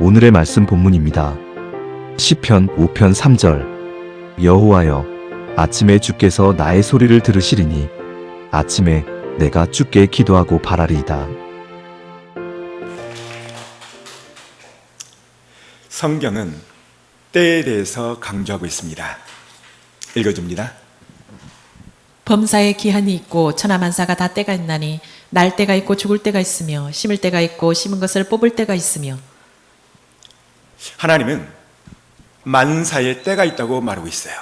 오늘의 말씀 본문입니다. 시편 5편 3절. 여호와여, 아침에 주께서 나의 소리를 들으시리니 아침에 내가 주께 기도하고 바라리이다. 성경은 때에 대해서 강조하고 있습니다. 읽어줍니다. 범사에 기한이 있고 천하만사가 다 때가 있나니 날 때가 있고 죽을 때가 있으며 심을 때가 있고 심은 것을 뽑을 때가 있으며. 하나님은 만사에 때가 있다고 말하고 있어요.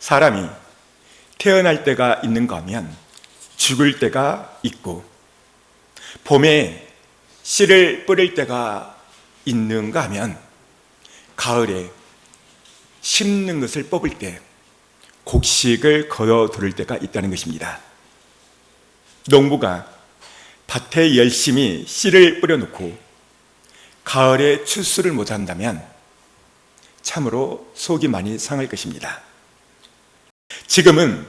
사람이 태어날 때가 있는가 하면 죽을 때가 있고, 봄에 씨를 뿌릴 때가 있는가 하면 가을에 심는 것을 뽑을 때 곡식을 거둬들일 때가 있다는 것입니다. 농부가 밭에 열심히 씨를 뿌려놓고 가을에 추수를 못한다면 참으로 속이 많이 상할 것입니다. 지금은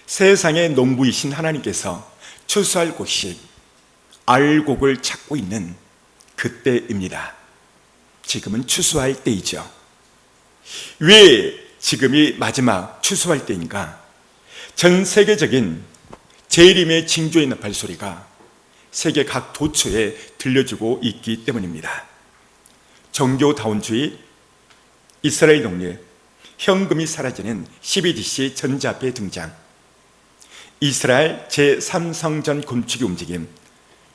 세상의 농부이신 하나님께서 추수할 곡식, 알곡을 찾고 있는 그때입니다. 지금은 추수할 때이죠. 왜 지금이 마지막 추수할 때인가? 전 세계적인 재림의 징조의 나팔소리가 세계 각 도처에 들려주고 있기 때문입니다. 종교다원주의, 이스라엘 독립, 현금이 사라지는 12DC 전자패 등장, 이스라엘 제3성전 건축의 움직임,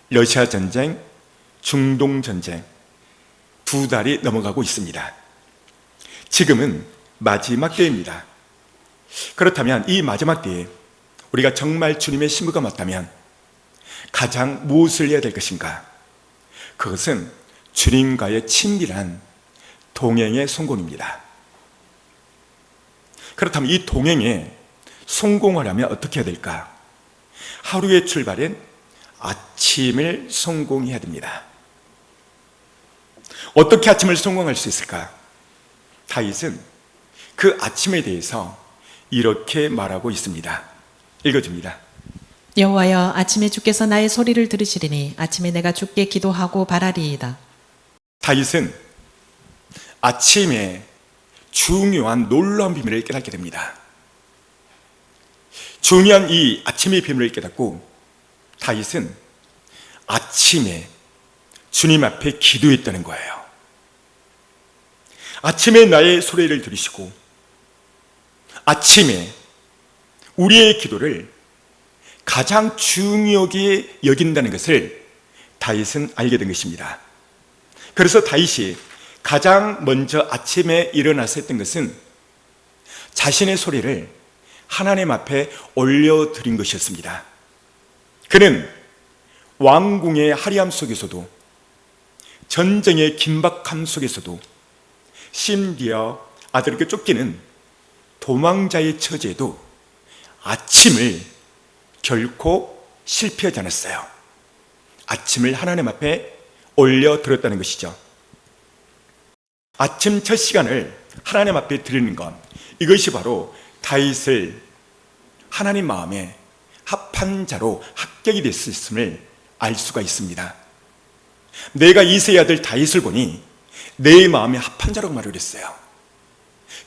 러시아 전쟁, 중동 전쟁, 2달이 넘어가고 있습니다. 지금은 마지막 때입니다. 그렇다면 이 마지막 때에 우리가 정말 주님의 신부가 맞다면 가장 무엇을 해야 될 것인가? 그것은 주님과의 친밀한 동행의 성공입니다. 그렇다면 이 동행에 성공하려면 어떻게 해야 될까? 하루의 출발은 아침을 성공해야 됩니다. 어떻게 아침을 성공할 수 있을까? 다윗은 그 아침에 대해서 이렇게 말하고 있습니다. 읽어줍니다. 여호와여, 아침에 주께서 나의 소리를 들으시리니 아침에 내가 주께 기도하고 바라리이다. 다윗은 아침에 중요한 놀라운 비밀을 깨닫게 됩니다. 중요한 이 아침의 비밀을 깨닫고 다윗은 아침에 주님 앞에 기도했다는 거예요. 아침에 나의 소리를 들으시고 아침에 우리의 기도를 가장 중요하게 여긴다는 것을 다윗은 알게 된 것입니다. 그래서 다윗이 가장 먼저 아침에 일어나서 했던 것은 자신의 소리를 하나님 앞에 올려드린 것이었습니다. 그는 왕궁의 화려함 속에서도, 전쟁의 긴박함 속에서도, 심지어 아들에게 쫓기는 도망자의 처지에도 아침을 결코 실패하지 않았어요. 아침을 하나님 앞에 올려드렸다는 것이죠. 아침 첫 시간을 하나님 앞에 드리는 것, 이것이 바로 다윗을 하나님 마음에 합한 자로 합격이 됐음을 알 수가 있습니다. 내가 이새의 아들 다윗을 보니 내 마음에 합한 자라고 말을 했어요.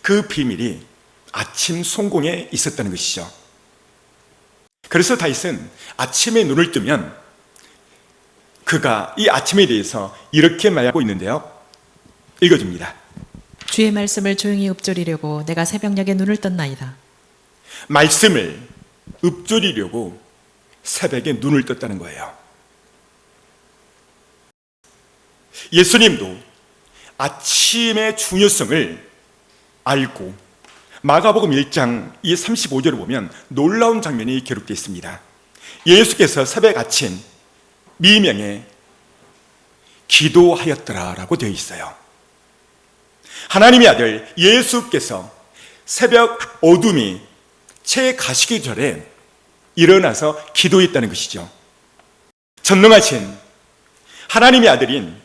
그 비밀이 아침 성공에 있었다는 것이죠. 그래서 다윗은 아침에 눈을 뜨면 그가 이 아침에 대해서 이렇게 말하고 있는데요. 읽어줍니다. 주의 말씀을 조용히 읊조리려고 내가 새벽녘에 눈을 떴나이다. 말씀을 읊조리려고 새벽에 눈을 떴다는 거예요. 예수님도 아침의 중요성을 알고 마가복음 1장 이 35절을 보면 놀라운 장면이 기록되어 있습니다. 예수께서 새벽 아침 미명에 기도하였더라라고 되어 있어요. 하나님의 아들 예수께서 새벽 어둠이 채 가시기 전에 일어나서 기도했다는 것이죠. 전능하신 하나님의 아들인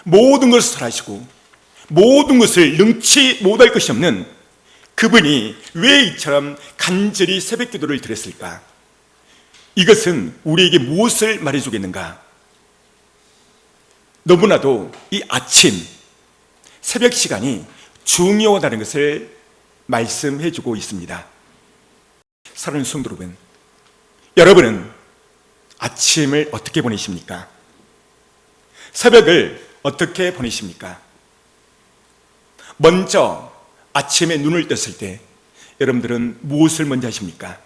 모든 것을 설하시고 모든 것을 능치 못할 것이 없는 그분이 왜 이처럼 간절히 새벽 기도를 드렸을까? 이것은 우리에게 무엇을 말해주겠는가? 너무나도 이 아침, 새벽 시간이 중요하다는 것을 말씀해 주고 있습니다. 사랑하는 성도 여러분, 여러분은 아침을 어떻게 보내십니까? 새벽을 어떻게 보내십니까? 먼저 아침에 눈을 떴을 때 여러분들은 무엇을 먼저 하십니까?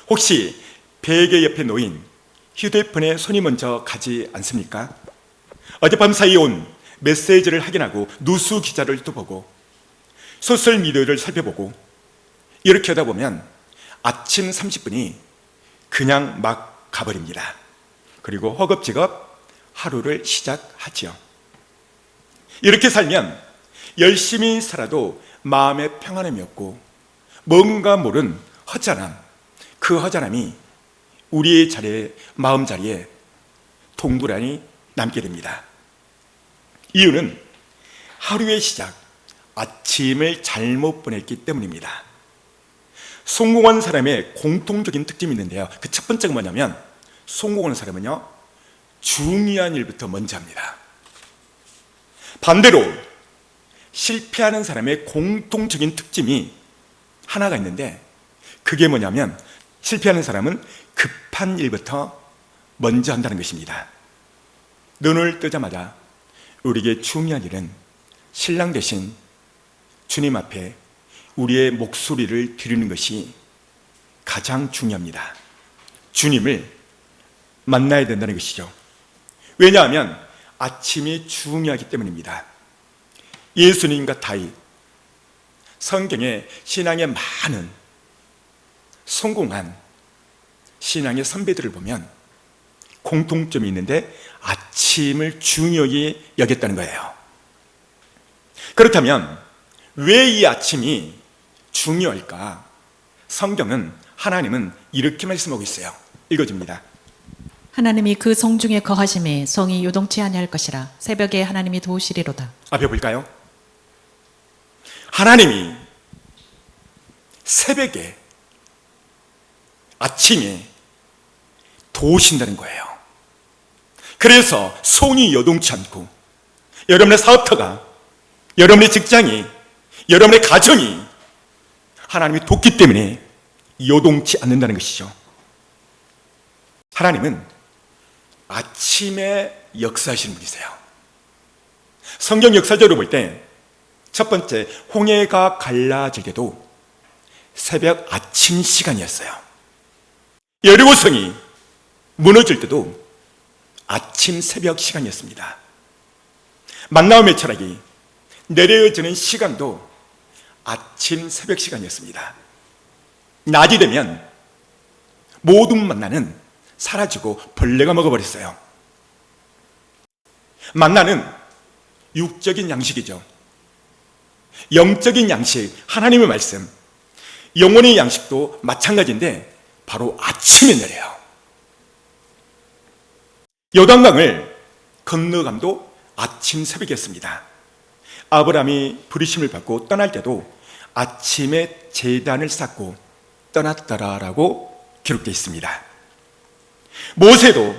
혹시 베개 옆에 놓인 휴대폰에 손이 먼저 가지 않습니까? 어젯밤 사이 온 메시지를 확인하고 뉴스 기사를 또 보고 소셜미디어를 살펴보고 이렇게 하다 보면 아침 30분이 그냥 막 가버립니다. 그리고 허겁지겁 하루를 시작하지요. 이렇게 살면 열심히 살아도 마음에 평안함이 없고 뭔가 모른 허전함, 그 허전함이 우리의 자리에, 마음 자리에 동그라니 남게 됩니다. 이유는 하루의 시작, 아침을 잘못 보냈기 때문입니다. 성공한 사람의 공통적인 특징이 있는데요. 그 첫 번째가 뭐냐면 성공하는 사람은요, 중요한 일부터 먼저 합니다. 반대로 실패하는 사람의 공통적인 특징이 하나가 있는데 그게 뭐냐면 실패하는 사람은 급한 일부터 먼저 한다는 것입니다. 눈을 뜨자마자 우리에게 중요한 일은 신랑 대신 주님 앞에 우리의 목소리를 드리는 것이 가장 중요합니다. 주님을 만나야 된다는 것이죠. 왜냐하면 아침이 중요하기 때문입니다. 예수님과 다윗, 성경에 신앙의 많은 성공한 신앙의 선배들을 보면 공통점이 있는데 아침을 중요히 여겼다는 거예요. 그렇다면 왜 이 아침이 중요할까? 성경은, 하나님은 이렇게 말씀하고 있어요. 읽어줍니다. 하나님이 그 성중에 거하심에 성이 요동치 아니할 것이라. 새벽에 하나님이 도우시리로다. 앞에 볼까요? 하나님이 새벽에, 아침에 도우신다는 거예요. 그래서 성이 요동치 않고 여러분의 사업터가, 여러분의 직장이, 여러분의 가정이 하나님이 돕기 때문에 요동치 않는다는 것이죠. 하나님은 아침에 역사하시는 분이세요. 성경 역사적으로 볼 때 첫 번째, 홍해가 갈라질 때도 새벽 아침 시간이었어요. 여리고성이 무너질 때도 아침 새벽 시간이었습니다. 만나움의 철학이 내려지는 시간도 아침 새벽 시간이었습니다. 낮이 되면 모든 만나는 사라지고 벌레가 먹어버렸어요. 만나는 육적인 양식이죠. 영적인 양식, 하나님의 말씀, 영혼의 양식도 마찬가지인데 바로 아침에 내려요. 요단강을 건너감도 아침 새벽이었습니다. 아브라함이 부르심을 받고 떠날 때도 아침에 제단을 쌓고 떠났더라라고 기록되어 있습니다. 모세도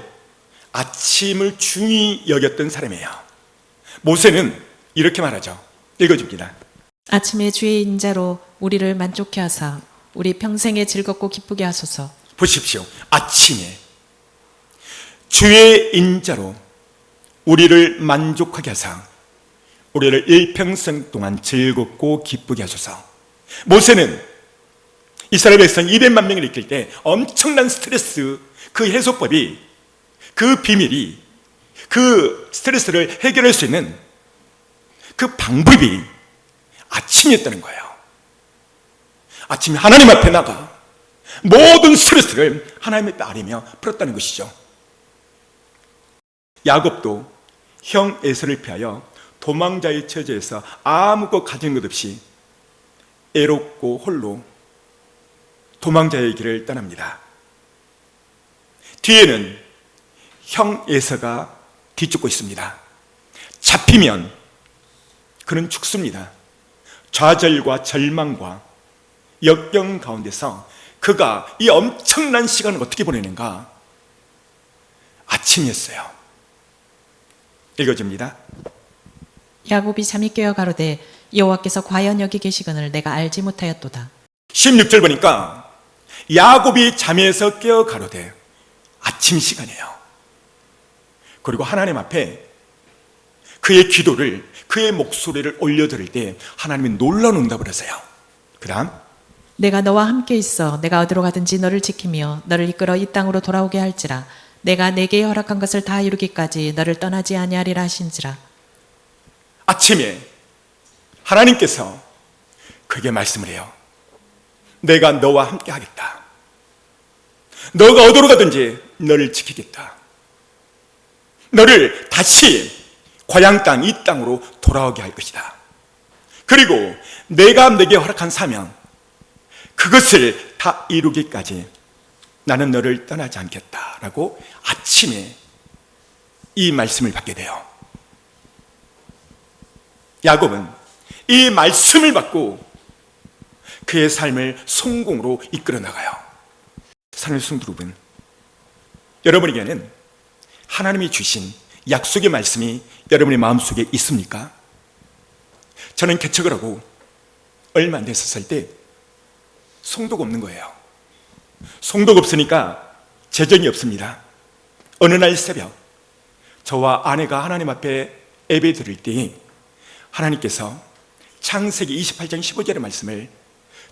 아침을 중히 여겼던 사람이에요. 모세는 이렇게 말하죠. 읽어줍니다. 아침에 주의 인자로 우리를 만족케 하사 우리 평생에 즐겁고 기쁘게 하소서. 보십시오. 아침에 주의 인자로 우리를 만족하게 하사 우리를 일평생 동안 즐겁고 기쁘게 하소서. 모세는 이스라엘 백성 200만 명을 이끌 때 엄청난 스트레스, 그 해소법이, 그 비밀이, 그 스트레스를 해결할 수 있는 그 방법이 아침이었다는 거예요. 아침에 하나님 앞에 나가 모든 스트레스를 하나님 앞에 아뢰며 풀었다는 것이죠. 야곱도 형 에서를 피하여 도망자의 처지에서 아무것도 가진 것 없이 애롭고 홀로 도망자의 길을 떠납니다. 뒤에는 형 에서가 뒤쫓고 있습니다. 잡히면 그는 죽습니다. 좌절과 절망과 역경 가운데서 그가 이 엄청난 시간을 어떻게 보내는가? 아침이었어요. 읽어줍니다. 야곱이 잠이 깨어 가로되 여호와께서 과연 여기 계시거늘 내가 알지 못하였도다. 16절 보니까 야곱이 잠에서 깨어 가로되 아침 시간이에요. 그리고 하나님 앞에 그의 기도를, 그의 목소리를 올려드릴 때 하나님이 놀라운 응답을 하세요. 그 다음 내가 너와 함께 있어 내가 어디로 가든지 너를 지키며 너를 이끌어 이 땅으로 돌아오게 할지라 내가 내게 허락한 것을 다 이루기까지 너를 떠나지 아니하리라 하신지라. 아침에 하나님께서 그에게 말씀을 해요. 내가 너와 함께 하겠다. 너가 어디로 가든지 너를 지키겠다. 너를 다시 고향 땅, 이 땅으로 돌아오게 할 것이다. 그리고 내가 내게 허락한 사명, 그것을 다 이루기까지 나는 너를 떠나지 않겠다라고 아침에 이 말씀을 받게 돼요. 야곱은 이 말씀을 받고 그의 삶을 성공으로 이끌어 나가요. 사랑하는 성도 여러분, 여러분에게는 하나님이 주신 약속의 말씀이 여러분의 마음속에 있습니까? 저는 개척을 하고 얼마 안 됐었을 때 성도가 없는 거예요. 성도가 없으니까 재정이 없습니다. 어느 날 새벽 저와 아내가 하나님 앞에 예배 드릴 때 하나님께서 창세기 28장 15절의 말씀을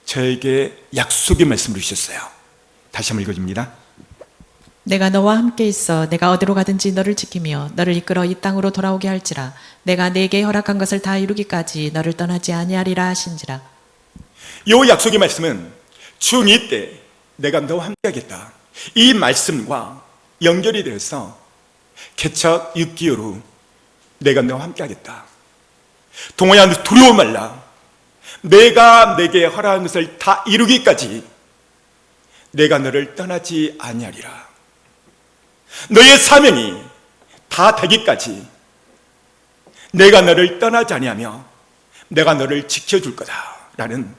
저에게 약속의 말씀으로 주셨어요. 다시 한번 읽어줍니다. 내가 너와 함께 있어 내가 어디로 가든지 너를 지키며 너를 이끌어 이 땅으로 돌아오게 할지라 내가 내게 허락한 것을 다 이루기까지 너를 떠나지 아니하리라 하신지라. 이 약속의 말씀은 중2 때 내가 너와 함께 하겠다, 이 말씀과 연결이 되어서 개척 6개월 후 내가 너와 함께 하겠다, 동호야 너 두려워 말라, 내가 내게 허락한 것을 다 이루기까지 내가 너를 떠나지 아니하리라, 너의 사명이 다 되기까지 내가 너를 떠나지 아니하며 내가 너를 지켜줄 거다라는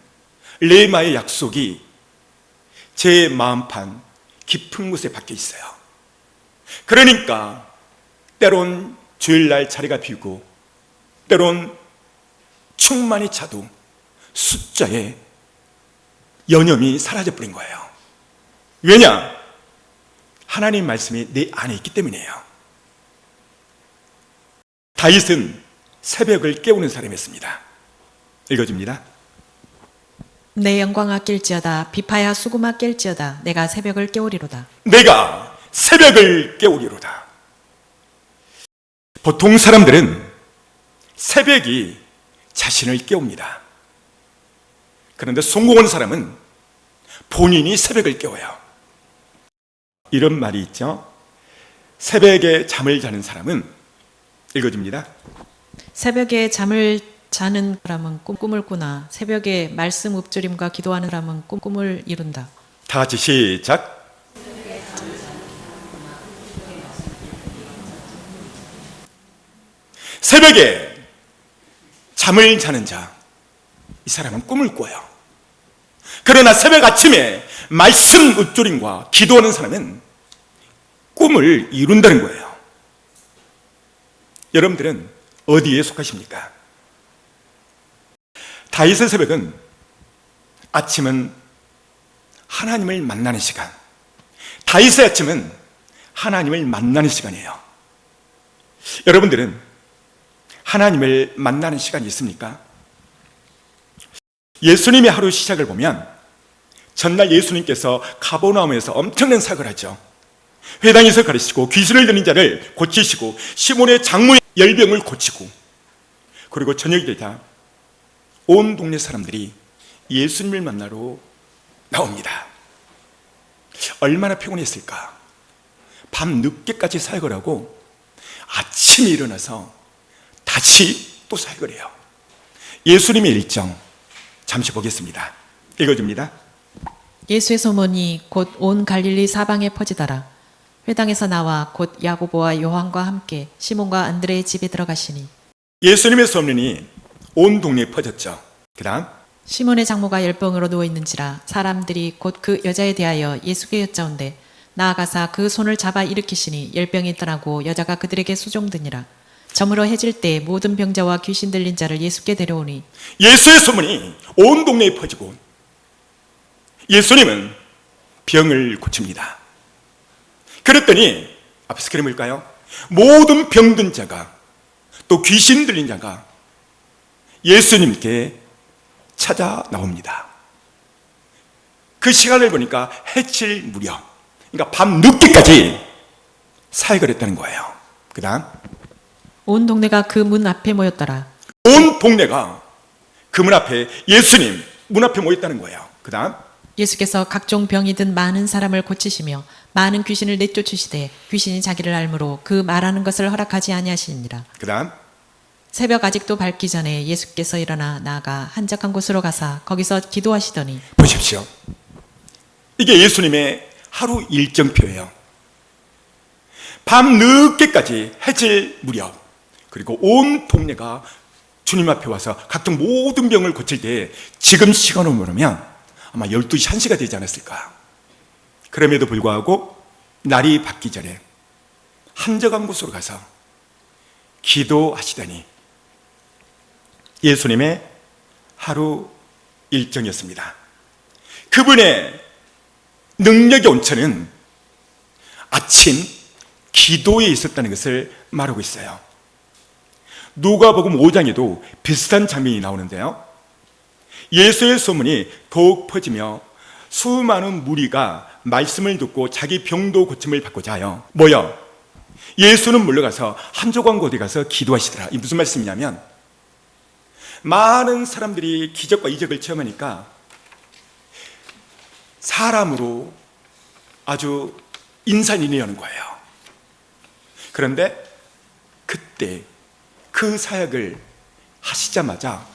레마의 약속이 제 마음판 깊은 곳에 박혀 있어요. 그러니까 때론 주일날 자리가 비고 때론 충만히 차도 숫자에 여념이 사라져버린 거예요. 왜냐? 하나님 말씀이 내 안에 있기 때문이에요. 다윗은 새벽을 깨우는 사람이었습니다. 읽어줍니다. 내 영광아 깰지어다 비파야 수구마 깰지어다 내가 새벽을 깨우리로다. 내가 새벽을 깨우리로다. 보통 사람들은 새벽이 자신을 깨웁니다. 그런데 성공한 사람은 본인이 새벽을 깨워요. 이런 말이 있죠. 새벽에 잠을 자는 사람은, 읽어줍니다. 새벽에 잠을 자는 사람은 꿈을 꾸나 새벽에 말씀 읊조림과 기도하는 사람은 꿈을 이룬다. 다 같이 시작. 새벽에 잠을 자는 자, 이 사람은 꿈을 꿔요. 그러나 새벽 아침에 말씀 읊조림과 기도하는 사람은 꿈을 이룬다는 거예요. 여러분들은 어디에 속하십니까? 다윗의 새벽은 아침은 하나님을 만나는 시간, 다윗의 아침은 하나님을 만나는 시간이에요. 여러분들은 하나님을 만나는 시간이 있습니까? 예수님의 하루 시작을 보면 전날 예수님께서 가버나움에서 엄청난 사역을 하죠. 회당에서 가르치고 귀신을 들린 자를 고치시고 시몬의 장모의 열병을 고치고, 그리고 저녁이 되자 온 동네 사람들이 예수님을 만나러 나옵니다. 얼마나 피곤했을까? 밤 늦게까지 사역을 하고 아침에 일어나서 다시 또 사역을 해요. 예수님의 일정 잠시 보겠습니다. 읽어줍니다. 예수의 소문이 곧 온 갈릴리 사방에 퍼지더라. 회당에서 나와 곧 야고보와 요한과 함께 시몬과 안드레의 집에 들어가시니 예수님의 소문이 온 동네에 퍼졌죠. 그 다음 시몬의 장모가 열병으로 누워 있는지라 사람들이 곧 그 여자에 대하여 예수께 여짜온대 나아가사 그 손을 잡아 일으키시니 열병이 떠나고 여자가 그들에게 수종드니라. 저물어 해질 때 모든 병자와 귀신 들린 자를 예수께 데려오니 예수의 소문이 온 동네에 퍼지고 예수님은 병을 고칩니다. 그랬더니 앞에서 그림 뭘까요? 모든 병든 자가 또 귀신 들린 자가 예수님께 찾아 나옵니다. 그 시간을 보니까 해칠 무렵, 그러니까 밤 늦게까지 사역을 했다는 거예요. 그 다음 온 동네가 그 문 앞에 모였더라. 온 동네가 그 문 앞에 예수님 문 앞에 모였다는 거예요. 그 다음 예수께서 각종 병이 든 많은 사람을 고치시며 많은 귀신을 내쫓으시되 귀신이 자기를 알므로 그 말하는 것을 허락하지 아니하시니라. 그 다음 새벽 아직도 밝기 전에 예수께서 일어나 나아가 한적한 곳으로 가사 거기서 기도하시더니 보십시오. 이게 예수님의 하루 일정표예요. 밤 늦게까지 해질 무렵, 그리고 온 동네가 주님 앞에 와서 각종 모든 병을 고칠 때 지금 시간으로 보면 아마 12시 1시가 되지 않았을까. 그럼에도 불구하고 날이 밝기 전에 한적한 곳으로 가서 기도하시다니 예수님의 하루 일정이었습니다. 그분의 능력의 온천은 아침 기도에 있었다는 것을 말하고 있어요. 누가복음 5장에도 비슷한 장면이 나오는데요. 예수의 소문이 더욱 퍼지며 수많은 무리가 말씀을 듣고 자기 병도 고침을 받고자 하여 모여 예수는 물러가서 한적한 곳에 가서 기도하시더라. 이 무슨 말씀이냐면 많은 사람들이 기적과 이적을 체험하니까 사람으로 아주 인산인해 여는 거예요. 그런데 그때 그 사역을 하시자마자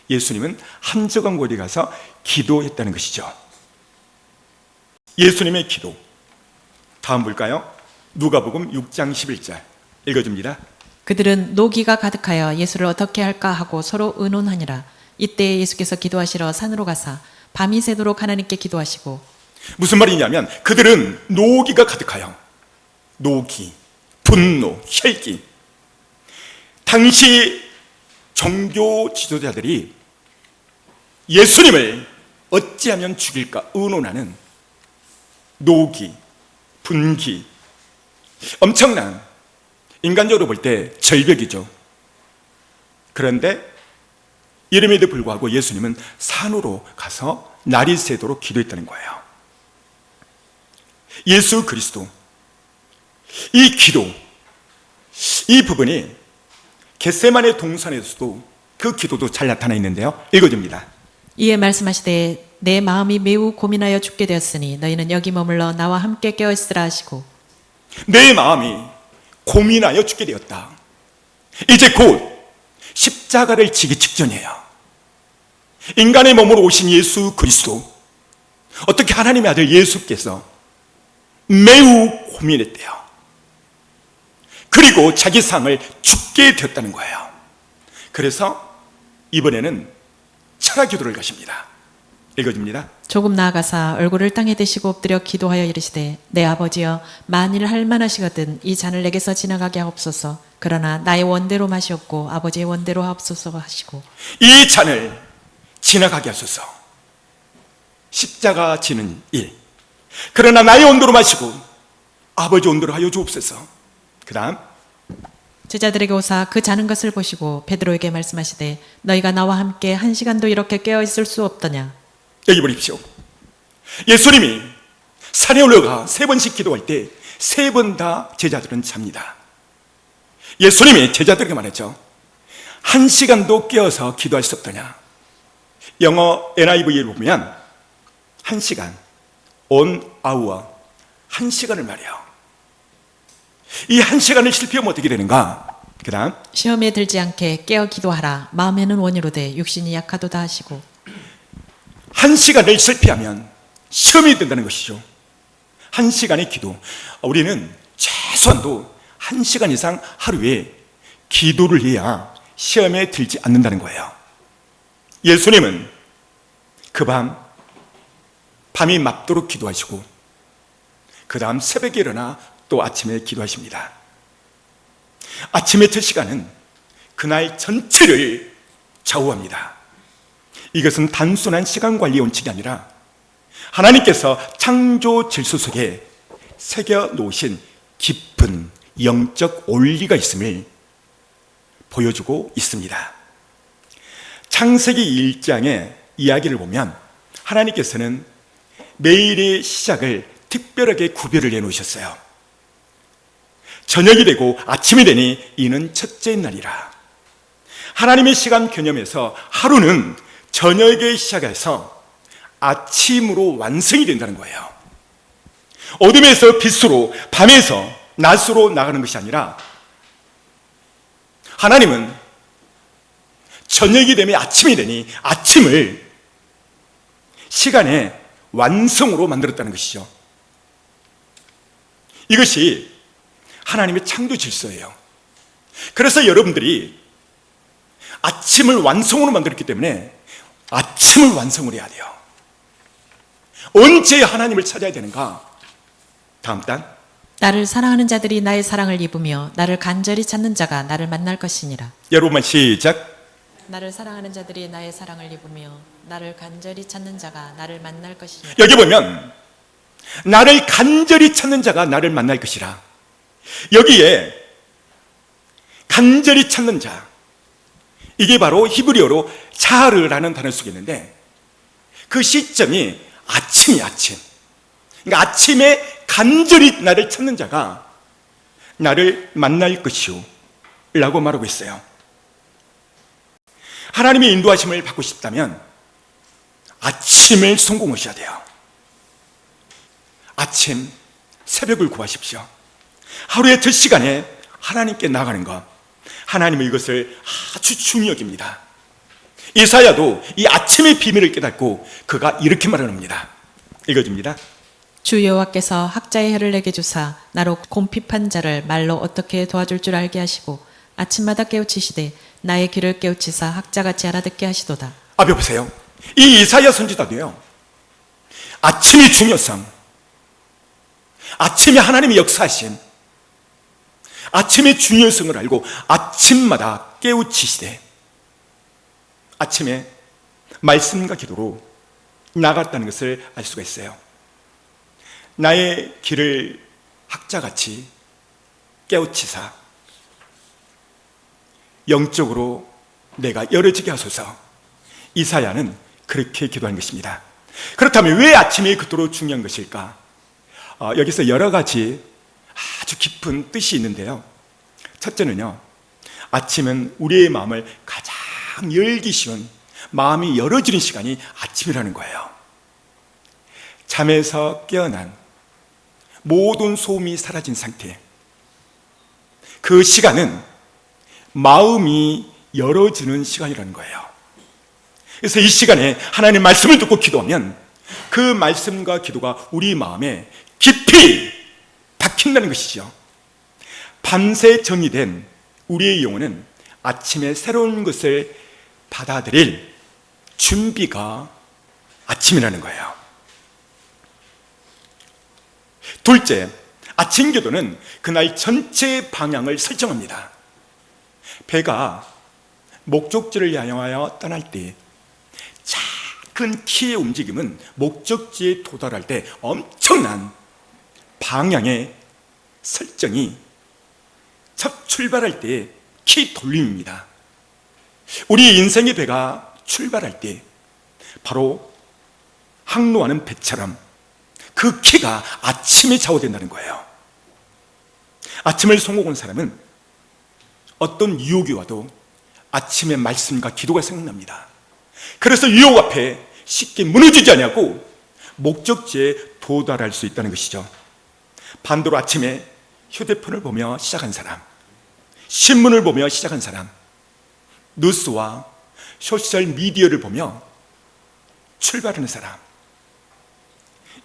예수님은 한적한 곳에 가서 기도했다는 것이죠. 예수님의 기도. 다음 볼까요? 누가복음 6장 11절 읽어줍니다. 그들은 노기가 가득하여 예수를 어떻게 할까 하고 서로 의논하니라. 이때 예수께서 기도하시러 산으로 가사 밤이 새도록 하나님께 기도하시고 무슨 말이냐면 그들은 노기가 가득하여 노기, 분노, 혈기. 당시 종교 지도자들이 예수님을 어찌하면 죽일까 의논하는 노기, 분기, 엄청난 인간적으로 볼 때 절벽이죠. 그런데 이름에도 불구하고 예수님은 산으로 가서 날이 새도록 기도했다는 거예요. 예수 그리스도, 이 기도, 이 부분이 겟세마네 동산에서도 그 기도도 잘 나타나 있는데요. 읽어줍니다. 이에 말씀하시되 내 마음이 매우 고민하여 죽게 되었으니 너희는 여기 머물러 나와 함께 깨어 있으라 하시고 내 마음이 고민하여 죽게 되었다. 이제 곧 십자가를 지기 직전이에요. 인간의 몸으로 오신 예수 그리스도, 어떻게 하나님의 아들 예수께서 매우 고민했대요. 그리고 자기 삶을 죽게 되었다는 거예요. 그래서 이번에는 철학 기도를 가십니다. 읽어줍니다. 조금 나아가사 얼굴을 땅에 대시고 엎드려 기도하여 이르시되 내 아버지여 만일 할 만하시거든 이 잔을 내게서 지나가게 하옵소서. 그러나 나의 원대로 마시옵고 아버지의 원대로 하옵소서 하시고 이 잔을 지나가게 하소서. 십자가 지는 일. 그러나 나의 원대로 마시고 아버지 원대로 하여 주옵소서. 그 다음 제자들에게 오사 그 자는 것을 보시고 베드로에게 말씀하시되 너희가 나와 함께 한 시간도 이렇게 깨어 있을 수 없더냐. 여기 보십시오. 예수님이 산에 올라가 3번씩 기도할 때 3번 다 제자들은 잡니다. 예수님이 제자들에게 말했죠. 1시간도 깨어서 기도할 수 없더냐. 영어 NIV를 보면 1시간, on hour, 1시간을 말해요. 이 1시간을 실패하면 어떻게 되는가? 그 다음 시험에 들지 않게 깨어 기도하라. 마음에는 원이로되 육신이 약하도다 하시고 1시간을 실패하면 시험이 된다는 것이죠. 1시간의 기도. 우리는 최소한도 1시간 이상 하루에 기도를 해야 시험에 들지 않는다는 거예요. 예수님은 그 밤이 맙도록 기도하시고 그 다음 새벽에 일어나 또 아침에 기도하십니다. 아침의 첫 시간은 그날 전체를 좌우합니다. 이것은 단순한 시간 관리 원칙이 아니라 하나님께서 창조 질서 속에 새겨 놓으신 깊은 영적 원리가 있음을 보여주고 있습니다. 창세기 1장의 이야기를 보면 하나님께서는 매일의 시작을 특별하게 구별을 해놓으셨어요. 저녁이 되고 아침이 되니 이는 첫째 날이라. 하나님의 시간 개념에서 하루는 저녁에 시작해서 아침으로 완성이 된다는 거예요. 어둠에서 빛으로, 밤에서 낮으로 나가는 것이 아니라 하나님은 저녁이 되면 아침이 되니 아침을 시간의 완성으로 만들었다는 것이죠. 이것이 하나님의 창조 질서예요. 그래서 여러분들이 아침을 완성으로 만들었기 때문에 아침을 완성을 해야 돼요. 언제 하나님을 찾아야 되는가? 다음 단. 나를 사랑하는 자들이 나의 사랑을 입으며 나를 간절히 찾는 자가 나를 만날 것이니라. 여러분만 시작. 나를 사랑하는 자들이 나의 사랑을 입으며 나를 간절히 찾는 자가 나를 만날 것이니라. 여기 보면 나를 간절히 찾는 자가 나를 만날 것이라. 여기에 간절히 찾는 자, 이게 바로 히브리어로 자르라는 단어 속에 있는데 그 시점이 아침이야. 아침. 그러니까 아침에 간절히 나를 찾는 자가 나를 만날 것이오 라고 말하고 있어요. 하나님의 인도하심을 받고 싶다면 아침을 성공하셔야 돼요. 아침 새벽을 구하십시오. 하루의 첫 시간에 하나님께 나가는 것, 하나님은 이것을 아주 중히 여깁니다. 이사야도 이 아침의 비밀을 깨닫고 그가 이렇게 말합니다. 읽어줍니다. 주 여호와께서 학자의 혀를 내게 주사 나로 곰핍한 자를 말로 어떻게 도와줄 줄 알게 하시고 아침마다 깨우치시되 나의 귀를 깨우치사 학자같이 알아듣게 하시도다. 앞에 보세요. 이 이사야 선지자도요, 아침의 중요성, 아침에 하나님의 역사하심, 아침의 중요성을 알고 아침마다 깨우치시되 아침에 말씀과 기도로 나갔다는 것을 알 수가 있어요. 나의 길을 학자같이 깨우치사 영적으로 내가 열어지게 하소서. 이사야는 그렇게 기도한 것입니다. 그렇다면 왜 아침이 그토록 중요한 것일까? 여기서 여러 가지 아주 깊은 뜻이 있는데요. 첫째는요, 아침은 우리의 마음을 가장 열기 쉬운, 마음이 열어지는 시간이 아침이라는 거예요. 잠에서 깨어난 모든 소음이 사라진 상태, 그 시간은 마음이 열어지는 시간이라는 거예요. 그래서 이 시간에 하나님의 말씀을 듣고 기도하면 그 말씀과 기도가 우리 마음에 깊이 박힌다는 것이죠. 밤새 정리된 우리의 영혼은 아침에 새로운 것을 받아들일 준비가 아침이라는 거예요. 둘째, 아침 기도는 그날 전체 방향을 설정합니다. 배가 목적지를 향하여 떠날 때 작은 키의 움직임은 목적지에 도달할 때 엄청난 방향의 설정이 첫 출발할 때 키 돌림입니다. 우리 인생의 배가 출발할 때 바로 항로하는 배처럼 그 키가 아침에 좌우된다는 거예요. 아침을 성공한 사람은 어떤 유혹이 와도 아침에 말씀과 기도가 생각납니다. 그래서 유혹 앞에 쉽게 무너지지 않냐고 목적지에 도달할 수 있다는 것이죠. 반대로 아침에 휴대폰을 보며 시작한 사람, 신문을 보며 시작한 사람, 뉴스와 소셜미디어를 보며 출발하는 사람,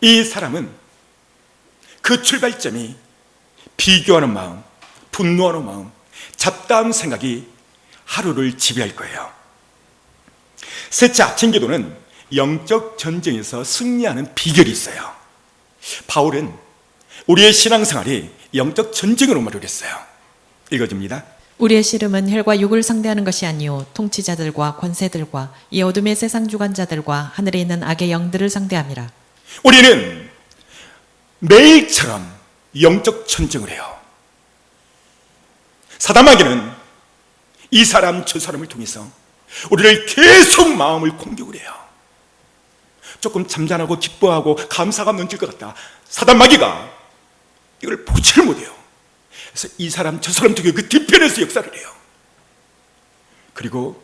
이 사람은 그 출발점이 비교하는 마음, 분노하는 마음, 잡다한 생각이 하루를 지배할 거예요. 셋째, 아침 기도는 영적 전쟁에서 승리하는 비결이 있어요. 바울은 우리의 신앙생활이 영적 전쟁으로 말을 했어요. 읽어줍니다. 우리의 씨름은 혈과 육을 상대하는 것이 아니요 통치자들과 권세들과 이 어둠의 세상 주관자들과 하늘에 있는 악의 영들을 상대함이라. 우리는 매일처럼 영적 전쟁을 해요. 사단마귀는 이 사람 저 사람을 통해서 우리를 계속 마음을 공격을 해요. 조금 잠잠하고 기뻐하고 감사가 넘칠 것 같다. 사단마귀가 이걸 보지를 못해요. 그래서 이 사람 저 사람 중에 그 뒤편에서 역사를 해요. 그리고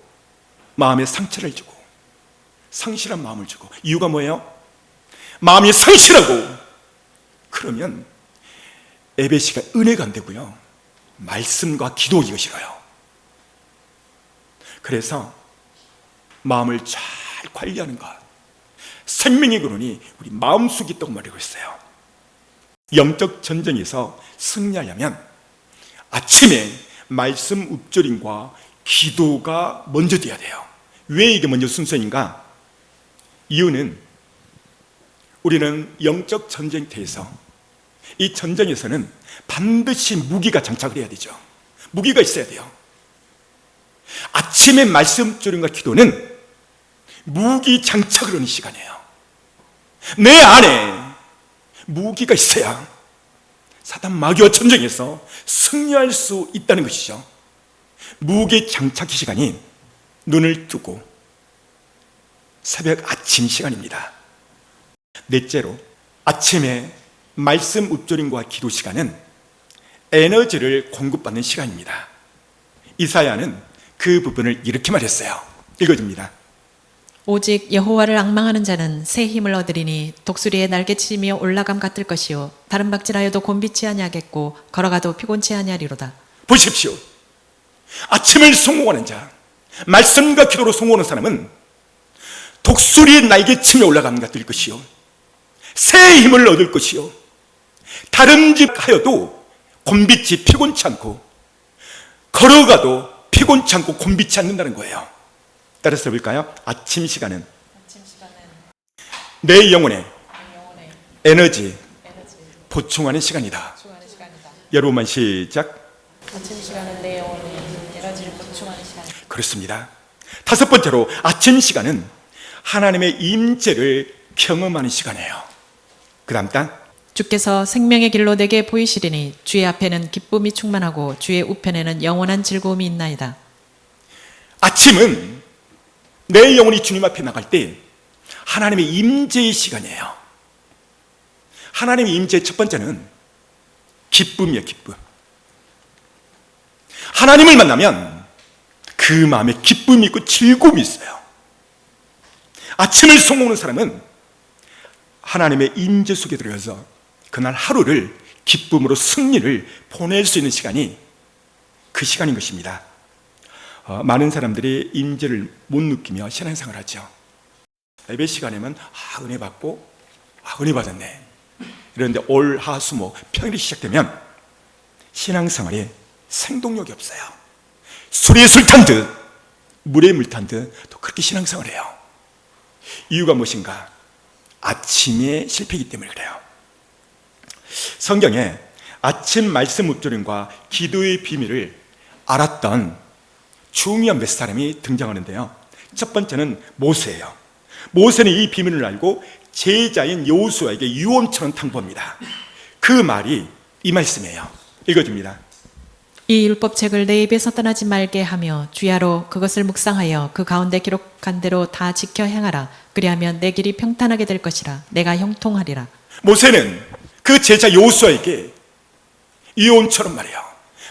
마음에 상처를 주고 상실한 마음을 주고. 이유가 뭐예요? 마음이 상실하고 그러면 에베시가 은혜가 안 되고요, 말씀과 기도 이거 싫어요. 그래서 마음을 잘 관리하는 것, 생명의 근원이 우리 마음속에 있다고 말하고 있어요. 영적 전쟁에서 승리하려면 아침에 말씀 읊조림과 기도가 먼저 돼야 돼요. 왜 이게 먼저 순서인가? 이유는 우리는 영적 전쟁터에서, 이 전쟁에서는 반드시 무기가 장착을 해야 되죠. 무기가 있어야 돼요. 아침에 말씀 읊조림과 기도는 무기 장착을 하는 시간이에요. 내 안에 무기가 있어야 사단 마귀와 전쟁에서 승리할 수 있다는 것이죠. 무기 장착 시간이 눈을 뜨고 새벽 아침 시간입니다. 넷째로, 아침에 말씀 읊조림과 기도 시간은 에너지를 공급받는 시간입니다. 이사야는 그 부분을 이렇게 말했어요. 읽어줍니다. 오직 여호와를 앙망하는 자는 새 힘을 얻으리니 독수리의 날개치며 올라감 같을 것이요 다른 박질하여도 곤비치 아니하겠고 걸어가도 피곤치 아니하리로다. 보십시오. 아침을 성공하는 자, 말씀과 기도로 성공하는 사람은 독수리의 날개치며 올라감 같을 것이요 새 힘을 얻을 것이요 다름질하여도 곤비치 피곤치 않고 걸어가도 피곤치 않고 곤비치 않는다는 거예요. 따라서 볼까요? 아침 시간은 내 영혼의 에너지 보충하는 시간이다. 여러분만 시작. 아침 시간은 내 영혼의 에너지를 보충하는 시간. 그렇습니다. 다섯 번째로, 아침 시간은 하나님의 임재를 경험하는 시간이에요. 그 다음 단, 주께서 생명의 길로 내게 보이시리니 주의 앞에는 기쁨이 충만하고 주의 우편에는 영원한 즐거움이 있나이다. 아침은 내 영혼이 주님 앞에 나갈 때 하나님의 임재의 시간이에요. 하나님의 임재의 첫 번째는 기쁨이에요. 기쁨. 하나님을 만나면 그 마음에 기쁨이 있고 즐거움이 있어요. 아침을 성공하는 사람은 하나님의 임재 속에 들어가서 그날 하루를 기쁨으로 승리를 보낼 수 있는 시간이 그 시간인 것입니다. 많은 사람들이 임재를 못 느끼며 신앙생활을 하죠. 예배 시간에만 은혜 받고 은혜 받았네. 그런데 올, 하, 수, 목 평일이 시작되면 신앙생활에 생동력이 없어요. 술에 술 탄 듯 물에 물 탄 듯 또 그렇게 신앙생활을 해요. 이유가 무엇인가? 아침에 실패이기 때문에 그래요. 성경에 아침 말씀 읊조림과 기도의 비밀을 알았던 중요한 몇 사람이 등장하는데요. 첫 번째는 모세예요. 모세는 이 비밀을 알고 제자인 여호수아에게 유언처럼 당부합니다. 그 말이 이 말씀이에요. 읽어줍니다. 이 율법책을 내 입에서 떠나지 말게 하며 주야로 그것을 묵상하여 그 가운데 기록한 대로 다 지켜 행하라. 그리하면 내 길이 평탄하게 될 것이라. 내가 형통하리라. 모세는 그 제자 여호수아에게 유언처럼 말해요.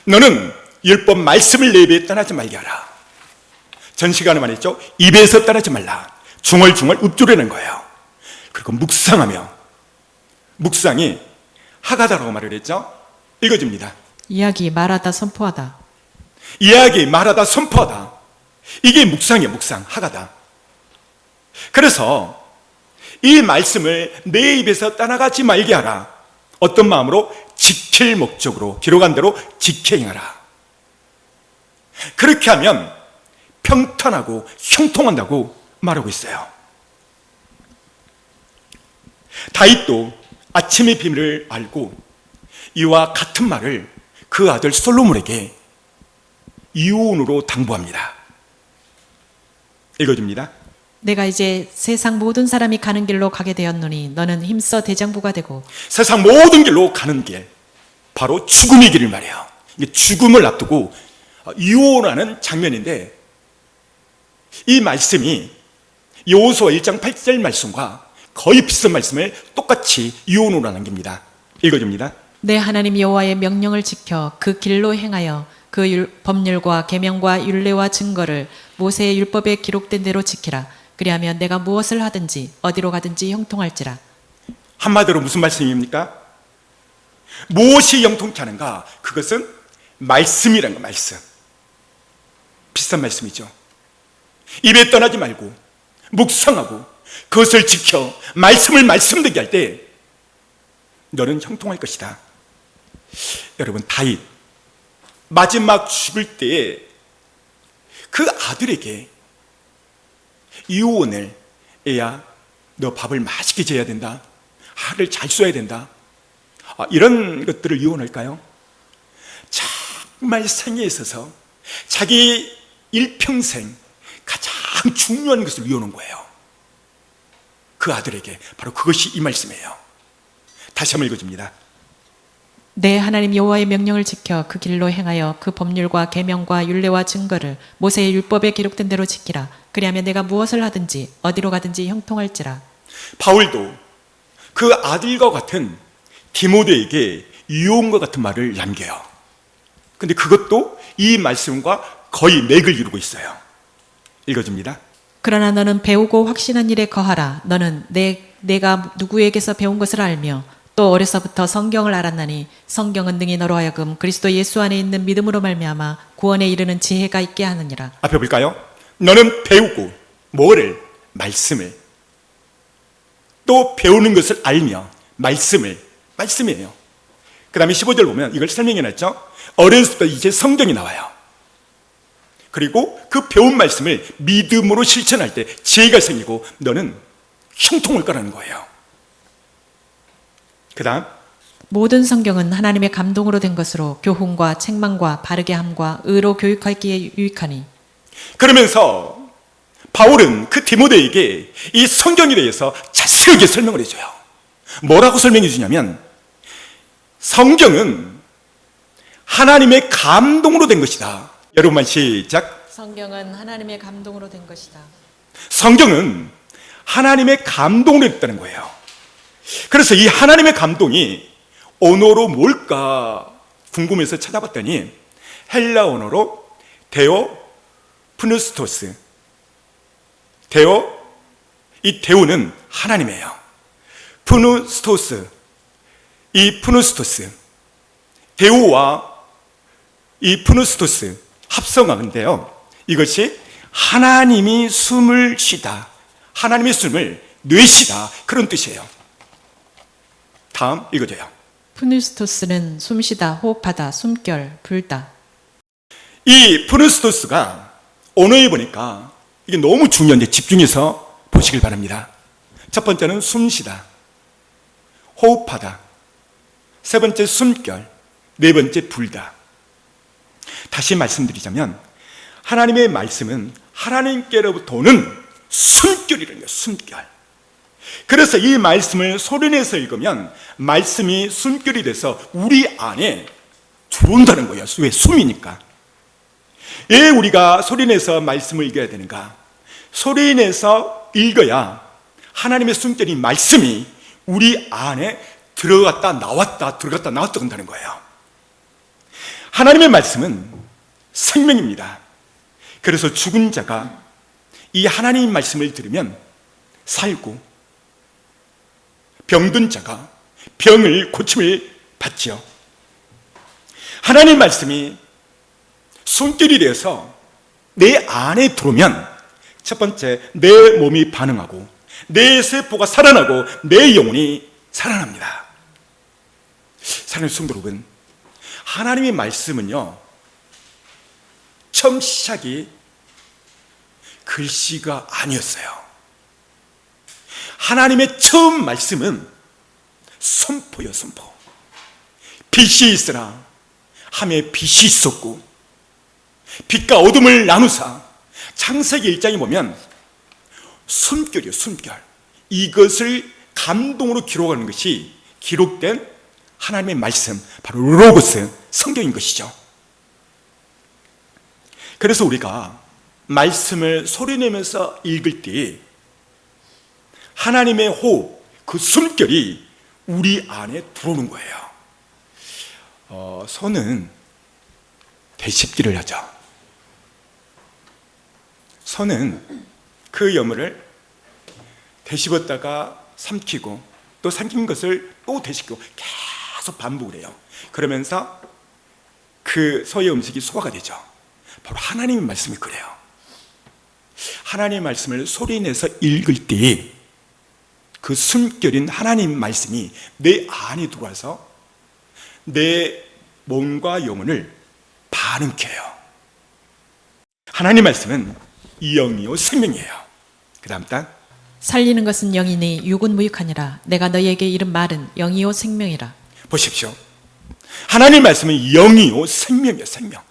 너는 율법 말씀을 내 입에 떠나지 말게 하라. 전 시간에 말했죠. 입에서 떠나지 말라. 중얼중얼 읊조리는 거예요. 그리고 묵상하며, 묵상이 하가다라고 말을 했죠. 읽어줍니다. 이야기 말하다 선포하다. 이야기 말하다 선포하다. 이게 묵상이에요. 묵상, 하가다. 그래서 이 말씀을 내 입에서 떠나가지 말게 하라. 어떤 마음으로? 지킬 목적으로 기록한 대로 지켜 행하라. 그렇게 하면 평탄하고 형통한다고 말하고 있어요. 다윗도 아침의 비밀을 알고 이와 같은 말을 그 아들 솔로몬에게 이혼으로 당부합니다. 읽어줍니다. 내가 이제 세상 모든 사람이 가는 길로 가게 되었노니 너는 힘써 대장부가 되고 세상 모든 길로 가는 길, 바로 죽음의 길을 말이에요. 이게 죽음을 앞두고 이혼하는 장면인데, 이 말씀이 여호수아 1장 8절 말씀과 거의 비슷한 말씀을 똑같이 이혼으로 남깁니다. 읽어줍니다. 내 하나님 여호와의 명령을 지켜 그 길로 행하여 그 법률과 계명과 율례와 증거를 모세의 율법에 기록된 대로 지키라. 그리하면 내가 무엇을 하든지 어디로 가든지 형통할지라. 한마디로 무슨 말씀입니까? 무엇이 형통케 하는가? 그것은 말씀이라는 거, 말씀. 비슷한 말씀이죠. 입에 떠나지 말고 묵상하고 그것을 지켜 말씀을 말씀되게 할 때 너는 형통할 것이다. 여러분, 다윗 마지막 죽을 때에 그 아들에게 이혼을, 애야 너 밥을 맛있게 지어야 된다, 알을 잘 쏘야 된다, 이런 것들을 이혼할까요? 정말 생에 있어서 자기 일평생 가장 중요한 것을 이혼한 거예요. 그 아들에게 바로 그것이 이 말씀이에요. 다시 한번 읽어줍니다. 내 하나님 여호와의 명령을 지켜 그 길로 행하여 그 법률과 계명과 율례와 증거를 모세의 율법에 기록된 대로 지키라. 그리하면 내가 무엇을 하든지 어디로 가든지 형통할지라. 바울도 그 아들과 같은 디모데에게 이혼과 같은 말을 남겨요. 근데 그것도 이 말씀과 거의 맥을 이루고 있어요. 읽어줍니다. 그러나 너는 배우고 확신한 일에 거하라. 너는 내가 누구에게서 배운 것을 알며 또 어려서부터 성경을 알았나니 성경은 능히 너로 하여금 그리스도 예수 안에 있는 믿음으로 말미암아 구원에 이르는 지혜가 있게 하느니라. 앞에 볼까요? 너는 배우고 뭐를? 말씀을. 또 배우는 것을 알며 말씀을. 말씀이에요. 그 다음에 15절 보면 이걸 설명해놨죠. 어렸을 때 이제 성경이 나와요. 그리고 그 배운 말씀을 믿음으로 실천할 때 지혜가 생기고 너는 형통할 거라는 거예요. 그 다음, 모든 성경은 하나님의 감동으로 된 것으로 교훈과 책망과 바르게 함과 의로 교육하기에 유익하니. 그러면서 바울은 그 디모데에게 이 성경에 대해서 자세하게 설명을 해줘요. 뭐라고 설명해 주냐면, 성경은 하나님의 감동으로 된 것이다. 여러분만 시작. 성경은 하나님의 감동으로 된 것이다. 성경은 하나님의 감동으로 됐다는 거예요. 그래서 이 하나님의 감동이 언어로 뭘까 궁금해서 찾아봤더니 헬라 언어로 데오 푸누스토스. 이 데오는 하나님이에요. 푸누스토스. 이 푸누스토스. 데오와 이 푸누스토스 합성어인데요. 이것이 하나님이 숨을 쉬다, 하나님의 숨을 내쉬다, 그런 뜻이에요. 다음 읽어줘요. 푸누스토스는 숨쉬다, 호흡하다, 숨결, 불다. 이 푸누스토스가 언어에 보니까 이게 너무 중요한데 집중해서 보시길 바랍니다. 첫 번째는 숨쉬다, 호흡하다, 세 번째 숨결, 네 번째 불다. 다시 말씀드리자면 하나님의 말씀은 하나님께로부터 오는 숨결이라는 거예요. 숨결. 그래서 이 말씀을 소리내서 읽으면 말씀이 숨결이 돼서 우리 안에 들어온다는 거예요. 왜? 숨이니까. 왜 우리가 소리내서 말씀을 읽어야 되는가? 소리내서 읽어야 하나님의 숨결이, 말씀이 우리 안에 들어갔다 나왔다 들어갔다 나왔다 한다는 거예요. 하나님의 말씀은 생명입니다. 그래서 죽은 자가 이 하나님의 말씀을 들으면 살고, 병든 자가 병을 고침을 받지요. 하나님의 말씀이 손길이 되어서 내 안에 들어오면 첫 번째, 내 몸이 반응하고 내 세포가 살아나고 내 영혼이 살아납니다. 사랑하는 성도 여러분, 하나님의 말씀은요, 처음 시작이 글씨가 아니었어요. 하나님의 처음 말씀은 선포요, 선포. 빛이 있으라 하며 빛이 있었고, 빛과 어둠을 나누사. 창세기 1장에 보면 숨결이요, 숨결. 이것을 감동으로 기록하는 것이 기록된 하나님의 말씀, 바로 로고스, 성경인 것이죠. 그래서 우리가 말씀을 소리내면서 읽을 때 하나님의 호흡, 그 숨결이 우리 안에 들어오는 거예요. 소는 되씹기를 하죠. 소는 그 여물을 되씹었다가 삼키고 또 삼킨 것을 또 되씹고 계속 반복을 해요. 그러면서 그 소의 음식이 소화가 되죠. 바로 하나님의 말씀이 그래요. 하나님의 말씀을 소리내서 읽을 때 그 숨결인 하나님 말씀이 내 안에 들어와서 내 몸과 영혼을 반응케 해요. 하나님 말씀은 영이요 생명이에요. 그 다음 단 살리는 것은 영이니 육은 무익하니라. 내가 너희에게 이른 말은 영이요 생명이라. 보십시오. 하나님 말씀은 영이요 생명이요 생명.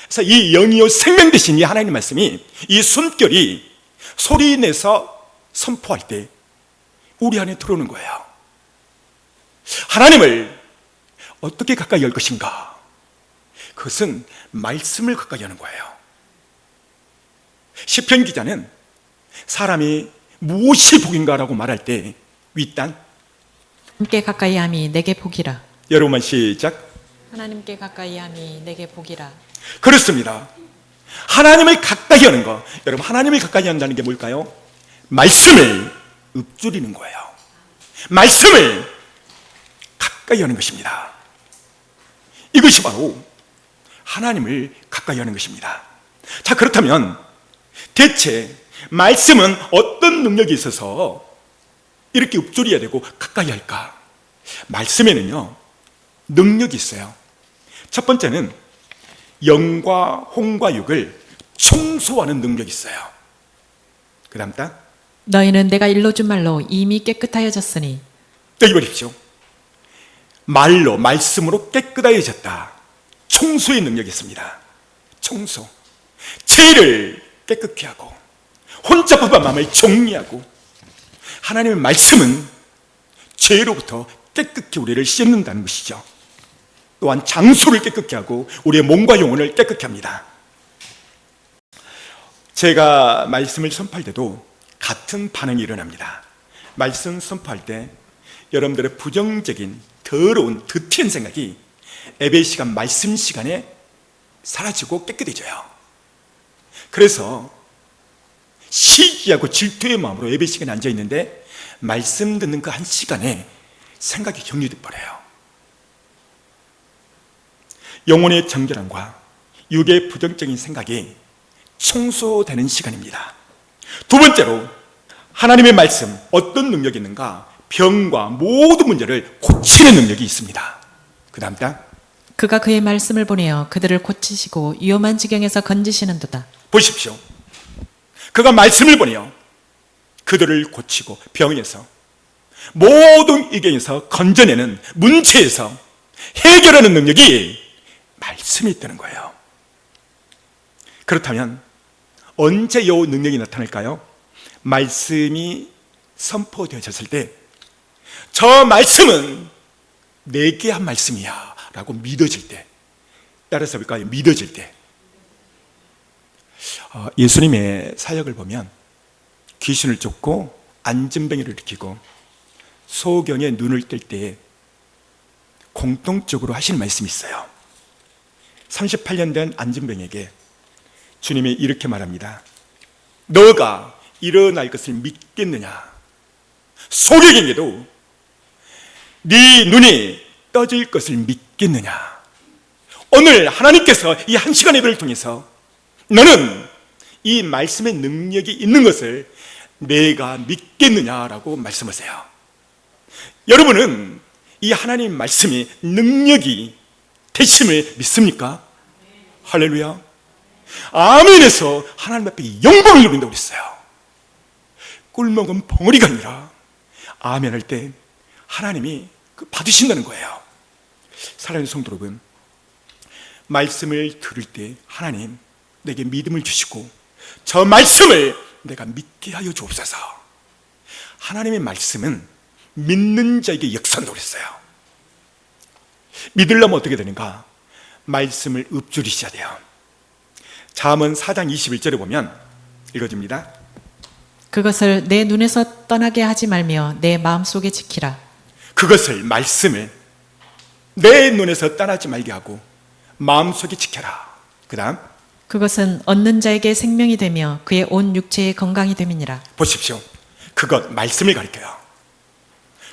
그래서 이 영이요 생명 대신 이 하나님 말씀이 이 숨결이 소리내서 선포할 때 우리 안에 들어오는 거예요. 하나님을 어떻게 가까이 할 것인가? 그것은 말씀을 가까이 하는 거예요. 시편 기자는 사람이 무엇이 복인가라고 말할 때 윗단 함께 가까이함이 내게 복이라. 여러분만 시작. 하나님께 가까이함이 내게 복이라. 그렇습니다. 하나님을 가까이 하는 거. 여러분, 하나님을 가까이 한다는 게 뭘까요? 말씀을 읊조리는 거예요. 말씀을 가까이 하는 것입니다. 이것이 바로 하나님을 가까이 하는 것입니다. 자, 그렇다면 대체 말씀은 어떤 능력이 있어서 이렇게 읊조려야 되고 가까이 할까? 말씀에는요, 능력이 있어요. 첫 번째는 영과 혼과 육을 청소하는 능력이 있어요. 그 다음 단 너희는 내가 일러준 말로 이미 깨끗하여졌으니. 여기 보십시오. 말로, 말씀으로 깨끗하여졌다. 청소의 능력이 있습니다. 청소. 죄를 깨끗게 하고 혼잡한 마음을 정리하고, 하나님의 말씀은 죄로부터 깨끗게 우리를 씻는다는 것이죠. 또한 장소를 깨끗게 하고 우리의 몸과 영혼을 깨끗게 합니다. 제가 말씀을 선포할 때도 같은 반응이 일어납니다. 말씀 선포할 때 여러분들의 부정적인 더러운 드티한 생각이 예배 시간, 말씀 시간에 사라지고 깨끗해져요. 그래서 시기하고 질투의 마음으로 예배 시간에 앉아 있는데 말씀 듣는 그 한 시간에 생각이 정리돼 버려요. 영혼의 정결함과 육의 부정적인 생각이 청소되는 시간입니다. 두 번째로 하나님의 말씀, 어떤 능력이 있는가? 병과 모든 문제를 고치는 능력이 있습니다. 그 다음 단 그가 그의 말씀을 보내어 그들을 고치시고 위험한 지경에서 건지시는도다. 보십시오. 그가 말씀을 보내어 그들을 고치고 병에서 모든 의견에서 건져내는 문제에서 해결하는 능력이 말씀이 있다는 거예요. 그렇다면 언제 이 능력이 나타날까요? 말씀이 선포되어졌을 때 저 말씀은 내게 한 말씀이야 라고 믿어질 때, 따라서 볼까요? 믿어질 때. 예수님의 사역을 보면 귀신을 쫓고 안진뱅이를 일으키고 소경의 눈을 뜰 때 공통적으로 하시는 말씀이 있어요. 38년 된 안진뱅에게 주님이 이렇게 말합니다. 너가 일어날 것을 믿겠느냐? 소경에게도 네 눈이 떠질 것을 믿겠느냐? 오늘 하나님께서 이 한 시간 예배를 통해서 너는 이 말씀의 능력이 있는 것을 내가 믿겠느냐라고 말씀하세요. 여러분은 이 하나님 말씀이 능력이 되심을 믿습니까? 할렐루야. 아멘에서 하나님 앞에 영광을 누린다고 그랬어요. 꿀먹은 벙어리가 아니라 아멘 할 때 하나님이 받으신다는 거예요. 사랑하는 성도 여러분, 말씀을 들을 때 하나님 내게 믿음을 주시고 저 말씀을 내가 믿게 하여 주옵소서. 하나님의 말씀은 믿는 자에게 역사한다고 그랬어요. 믿으려면 어떻게 되는가? 말씀을 읊조리셔야 돼요. 잠언 4장 21절에 보면 읽어줍니다. 그것을 내 눈에서 떠나게 하지 말며 내 마음속에 지키라. 그것을, 말씀을 내 눈에서 떠나지 말게 하고 마음속에 지켜라. 그 다음 그것은 얻는 자에게 생명이 되며 그의 온 육체의 건강이 됨이니라. 보십시오. 그것, 말씀을 가리켜요.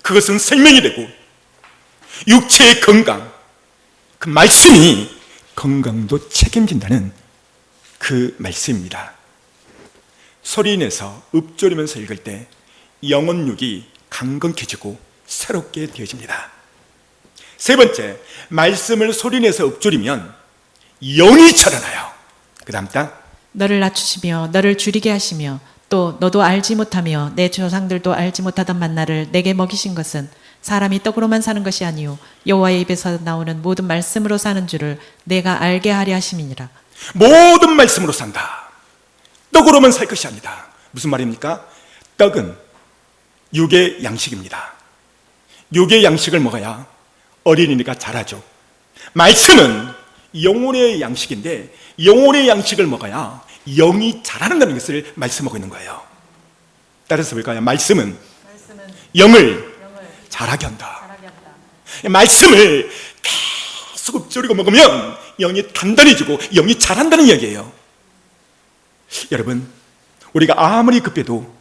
그것은 생명이 되고 육체의 건강, 그 말씀이 건강도 책임진다는 그 말씀입니다. 소리내서 읊조리면서 읽을 때 영혼육이 강건해지고 새롭게 되어집니다. 세 번째, 말씀을 소리내서 읊조리면 영이 자라나요. 그 다음 장, 너를 낮추시며 너를 줄이게 하시며 또 너도 알지 못하며 내 조상들도 알지 못하던 만나를 내게 먹이신 것은 사람이 떡으로만 사는 것이 아니요 여호와의 입에서 나오는 모든 말씀으로 사는 줄을 내가 알게 하려 하심이니라. 모든 말씀으로 산다. 떡으로만 살 것이 아니다. 무슨 말입니까? 떡은 육의 양식입니다. 육의 양식을 먹어야 어린이가 자라죠. 말씀은 영혼의 양식인데 영혼의 양식을 먹어야 영이 자라는다는 것을 말씀하고 있는 거예요. 따라서 볼까요? 말씀은 영을 자라게 한다. 말씀을 계속 읊조리고 먹으면 영이 단단해지고 영이 자란다는 이야기예요. 여러분, 우리가 아무리 급해도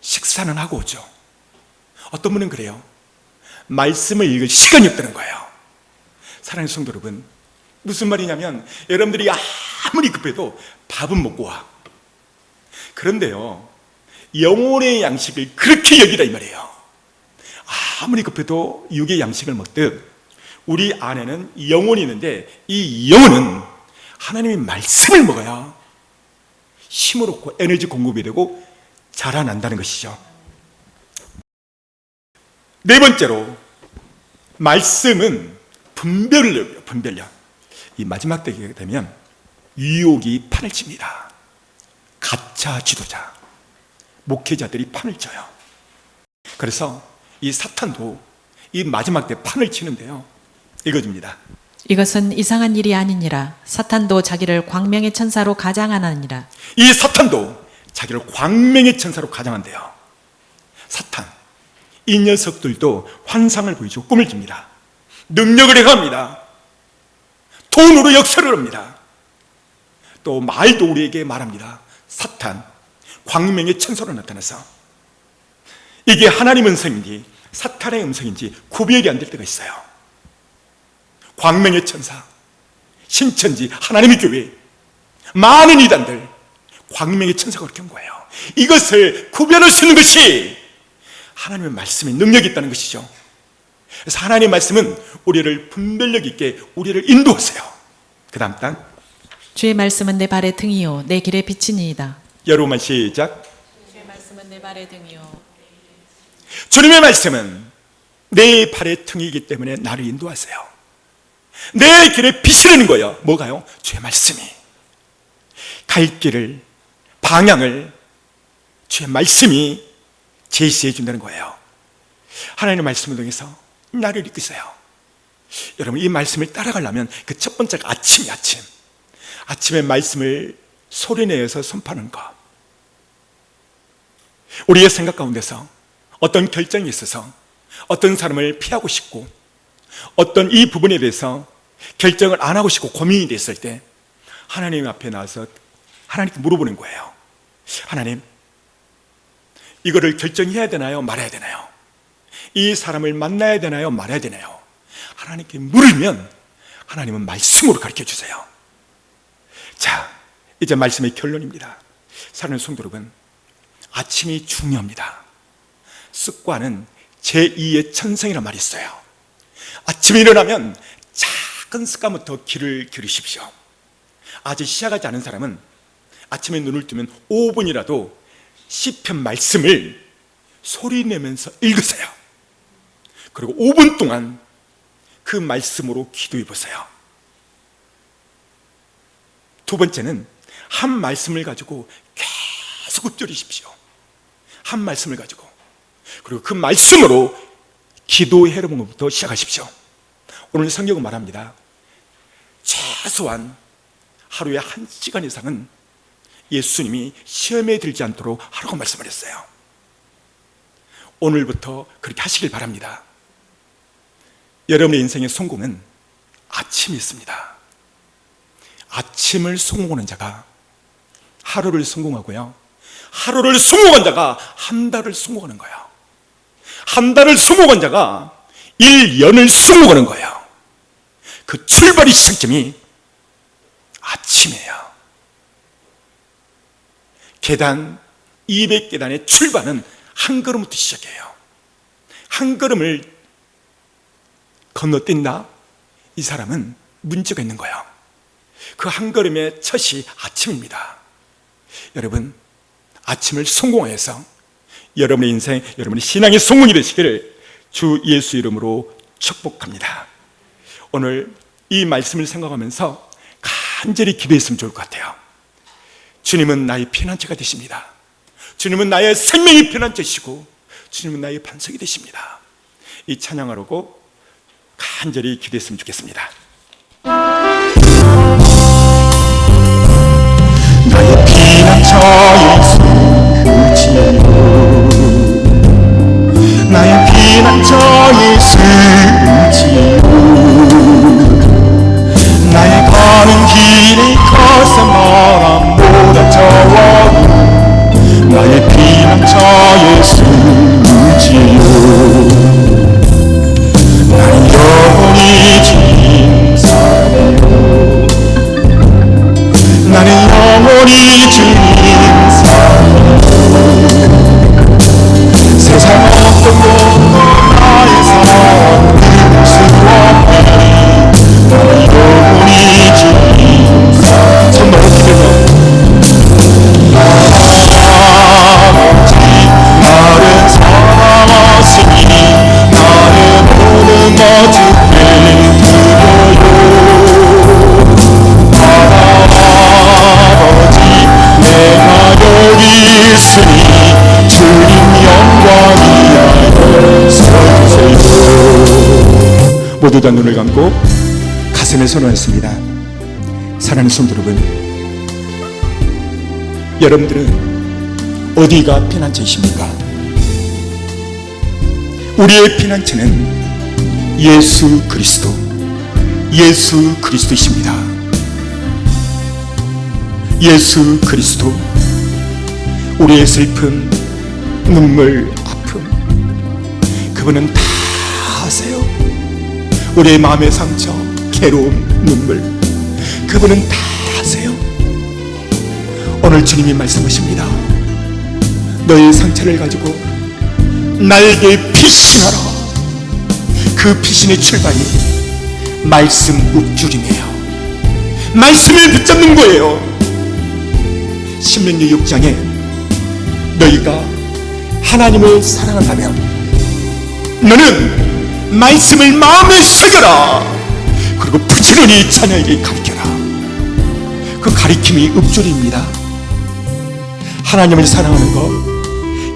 식사는 하고 오죠. 어떤 분은 그래요. 말씀을 읽을 시간이 없다는 거예요. 사랑하는 성도 여러분, 무슨 말이냐면 여러분들이 아무리 급해도 밥은 먹고 와. 그런데요, 영혼의 양식을 그렇게 여기라 이 말이에요. 아무리 급해도 육의 양식을 먹듯 우리 안에는 영혼이 있는데 이 영혼은 하나님의 말씀을 먹어야 힘을 얻고 에너지 공급이 되고 자라난다는 것이죠. 네 번째로, 말씀은 분별력. 이 마지막 때가 되면 유혹이 판을 칩니다. 가짜 지도자, 목회자들이 판을 쳐요. 그래서 이 사탄도 이 마지막 때 판을 치는데요. 읽어줍니다. 이것은 이상한 일이 아니니라. 사탄도 자기를 광명의 천사로 가장하나니라. 이 사탄도 자기를 광명의 천사로 가장한대요. 사탄, 이 녀석들도 환상을 보여주고 꿈을 줍니다. 능력을 행합니다. 돈으로 역사를 합니다. 또 말도 우리에게 말합니다. 사탄, 광명의 천사로 나타나서 이게 하나님의 음성인지 사탄의 음성인지 구별이 안 될 때가 있어요. 광명의 천사, 신천지, 하나님의 교회, 많은 이단들, 광명의 천사가 그렇게 한 거예요. 이것을 구별할 수 있는 것이 하나님의 말씀에 능력이 있다는 것이죠. 그래서 하나님의 말씀은 우리를 분별력 있게 우리를 인도하세요. 그 다음 단, 주의 말씀은 내 발의 등이요 내 길의 빛이니이다. 여러분만 시작. 주의 말씀은 내 발의 등이요. 주님의 말씀은 내 발의 등이기 때문에 나를 인도하세요. 내 길에 빛이 되는 거예요. 뭐가요? 주의 말씀이. 갈 길을, 방향을 주의 말씀이 제시해 준다는 거예요. 하나님의 말씀을 통해서 나를 이끄세요. 여러분, 이 말씀을 따라가려면 그 첫 번째가 아침이 아침에 말씀을 소리내어서 선포하는 것. 우리의 생각 가운데서 어떤 결정이 있어서 어떤 사람을 피하고 싶고 어떤 이 부분에 대해서 결정을 안 하고 싶고 고민이 됐을 때 하나님 앞에 나와서 하나님께 물어보는 거예요. 하나님, 이거를 결정해야 되나요? 말아야 되나요? 이 사람을 만나야 되나요? 말아야 되나요? 하나님께 물으면 하나님은 말씀으로 가르쳐 주세요. 자, 이제 말씀의 결론입니다. 사랑하는 성도 여러분, 아침이 중요합니다. 습관은 제2의 천성이라는 말이 있어요. 아침에 일어나면 작은 습관부터 길을 기르십시오. 아직 시작하지 않은 사람은 아침에 눈을 뜨면 5분이라도 시편 말씀을 소리내면서 읽으세요. 그리고 5분 동안 그 말씀으로 기도해 보세요. 두 번째는 한 말씀을 가지고 계속 읊조리십시오. 한 말씀을 가지고. 그리고 그 말씀으로 기도의 해로움부터 시작하십시오. 오늘 성경은 말합니다. 최소한 하루에 1시간 이상은 예수님이 시험에 들지 않도록 하라고 말씀을 했어요. 오늘부터 그렇게 하시길 바랍니다. 여러분의 인생의 성공은 아침이 있습니다. 아침을 성공하는 자가 하루를 성공하고요, 하루를 성공한 자가 한 달을 성공하는 거예요. 한 달을 성공한 자가 1년을 성공하는 거예요. 그 출발의 시작점이 아침이에요. 계단 200계단의 출발은 한 걸음부터 시작해요. 한 걸음을 건너뛴다? 이 사람은 문제가 있는 거예요. 그 한 걸음의 첫이 아침입니다. 여러분, 아침을 성공하여서 여러분의 인생, 여러분의 신앙의 성공이 되시기를 주 예수 이름으로 축복합니다. 오늘 이 말씀을 생각하면서 간절히 기도했으면 좋을 것 같아요. 주님은 나의 피난처가 되십니다. 주님은 나의 생명의 피난처시고 주님은 나의 반석이 되십니다. 이 찬양하라고 간절히 기도했으면 좋겠습니다. 나의 피난처 예수 그지요, 나의 피난처 예수 그지요, 나의 가는 길이 커서 멀어 못 다쳐와도 나의 피난처 예수 그지요, 나는 영원히 주님 사랑해요, 나는 영원히 주님 사랑해요, 세상 어떤 것도 나의 사랑 수 없네, 나는 영원히 주님 사랑해요. 손 높이 들고 아버지 나를 사랑하시니 나의 모든 것 주께 드려요. 아버지 내가 여기 있으니 주님 영광이야 서주세요. 모두 다 눈을 감고 가슴에 손을 얹습니다. 사랑하는 성도 여러분, 여러분들은 어디가 피난처이십니까? 우리의 피난처는 예수 그리스도, 예수 그리스도이십니다. 예수 그리스도, 우리의 슬픔, 눈물, 아픔 그분은 다 아세요. 우리의 마음의 상처, 괴로움, 눈물 그분은 다 아세요. 오늘 주님이 말씀하십니다. 너의 상처를 가지고 나에게 피신하라. 그 피신의 출발이 말씀 읊조림이에요. 말씀을 붙잡는 거예요. 신명기 6장에 너희가 하나님을 사랑한다면 너는 말씀을 마음에 새겨라. 그리고 부지런히 자녀에게 가르쳐라. 그 가르침이 읊조리입니다. 하나님을 사랑하는 것,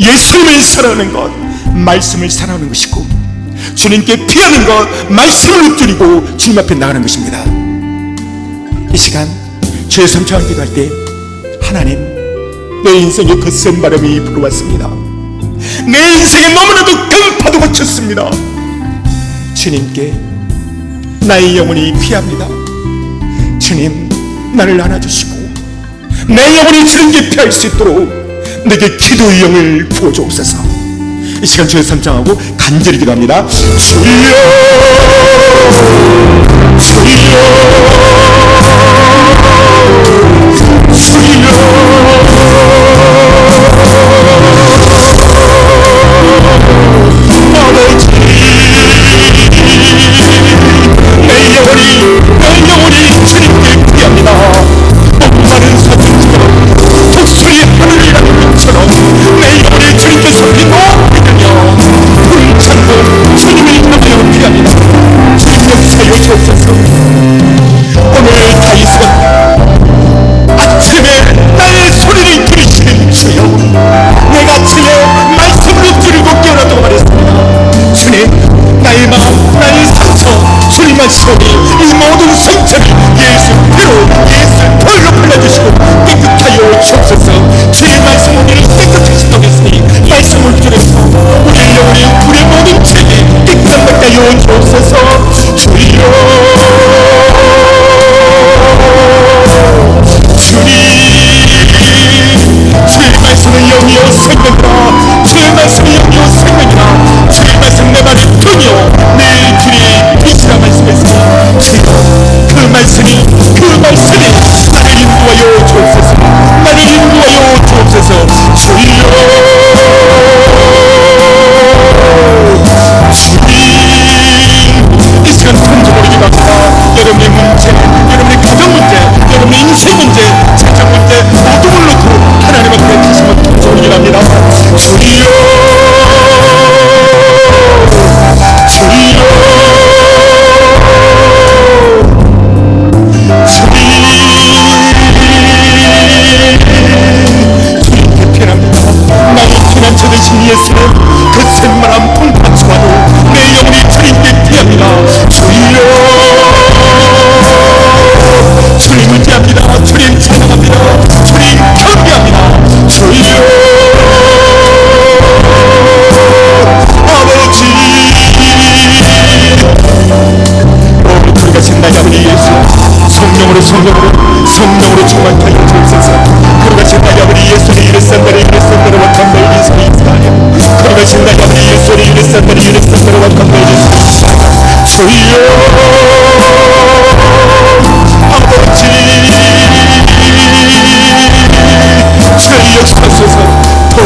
예수님을 사랑하는 것, 말씀을 사랑하는 것이고, 주님께 피하는 것, 말씀을 읊조리고 주님 앞에 나가는 것입니다. 이 시간 주의 삼창을 기도할 때 하나님, 내 인생에 거센 바람이 불어왔습니다. 내 인생에 너무나도 큰 파도가 쳤습니다. 주님께 나의 영혼이 피합니다. 주님, 나를 안아주시고 내 영혼이 주님께 피할 수 있도록 내게 기도의 영을 부어주옵소서. 이 시간 주의 삼창하고 간절히 기도합니다. 주여, 내 영혼이 주님께 피합니다. 목마른 사슴처럼 독수리 하늘을 나는 것처럼 내 영혼이 주님께서 피하며 불창고 주님을 향하여 피합니다. 주님 역사여 주옵소서. 오늘 다윗은 말씀이 나를 인도하여 주옵소서. 나를 인도하여 주옵소서. 주님, 이 시간 산적으로 기도합니다. 여러분의 문제, 여러분의 가정 문제, 여러분의 인생 문제, 재정 문제 모두를 놓고 하나님 앞에 다시 한번 통성을 기도합니다. 주여, 주님께 피난합니다. 나의 피난처 되신 예수는 그 샘만한 풍파치와도 내 영혼이 주님께 피합니다. 주여, 주님 의지합니다. 주님 찬양합니다. 주님 경배합니다. 주여, 아버지, 거룩하신 나의 아버지 예수, 성령으로 정말 주옵소서. 거룩하신 나의 아버지 예수를 이르산다를 wakham을 이스라엘. 거룩하신 나의 아버지 예수를 이르산다를 wakham을 이스라엘. 주여, 아버지, 주의 역사소서. 더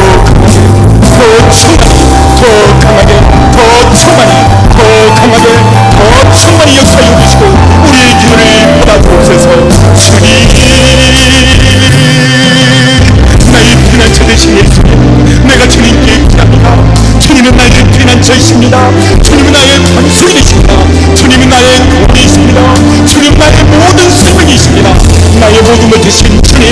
강하게, 더 충만히 역사해 주시고 우리의 기도를 받아주옵소서. 주님, 나의 피난처 되신 예수님, 내가 주님께 기도합니다. 주님은 나의 피난처이십니다. 주님은 나의 반석이 되십니다. 주님은 나의 구원이십니다. 주님은 나의 모든 생명이십니다. 나의 모든 것 되신 주님,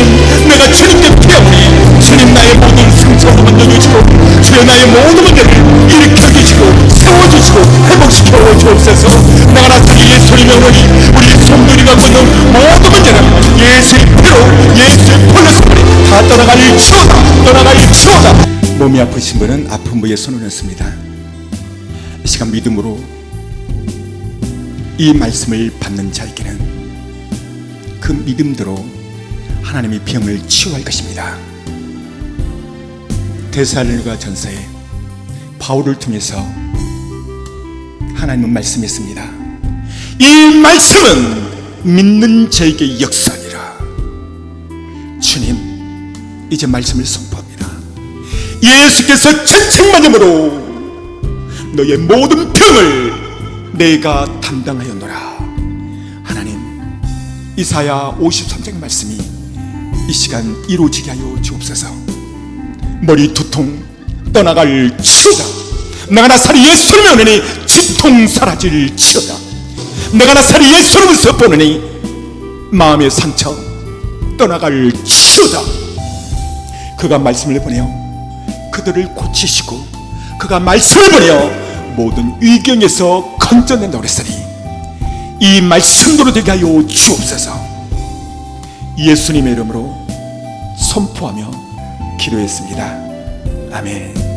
내가 주님께 피하오니 주님 나의 모든 상처를 만져주시고 주여 나의 모든 문제를 일으켜주시고 세워주시고 회복시켜 주옵소서. 내가 나타기 예수님의 어머니 우리 성도리가 걷는 모든 문제는 예수의 피로 예수의 볼레스물이 다 떠나갈 치워다. 몸이 아프신 분은 아픈 부위에 손을 얹습니다. 이 시간 믿음으로 이 말씀을 받는 자에게는 그 믿음대로 하나님이 병을 치유할 것입니다. 데살로니가 전서에 바울을 통해서 하나님은 말씀했습니다. 이 말씀은 믿는 자에게 역사니라. 주님, 이제 말씀을 선포합니다. 예수께서 천책만염으로 너의 모든 병을 내가 담당하였노라. 하나님, 이사야 53장 말씀이 이 시간 이루어지게 하여 주옵소서. 머리 두통 떠나갈 치료다. 내가 나사리 예수님의 은혜니 치통 사라질 치료다. 내가 나사리 예수님을 선포하니 마음의 상처 떠나갈 치료다. 그가 말씀을 보내어 그들을 고치시고 그가 말씀을 보내어 모든 위경에서 건져낸다고 그랬으니 이 말씀대로 되게 하여 주옵소서. 예수님의 이름으로 선포하며 기도했습니다. 아멘.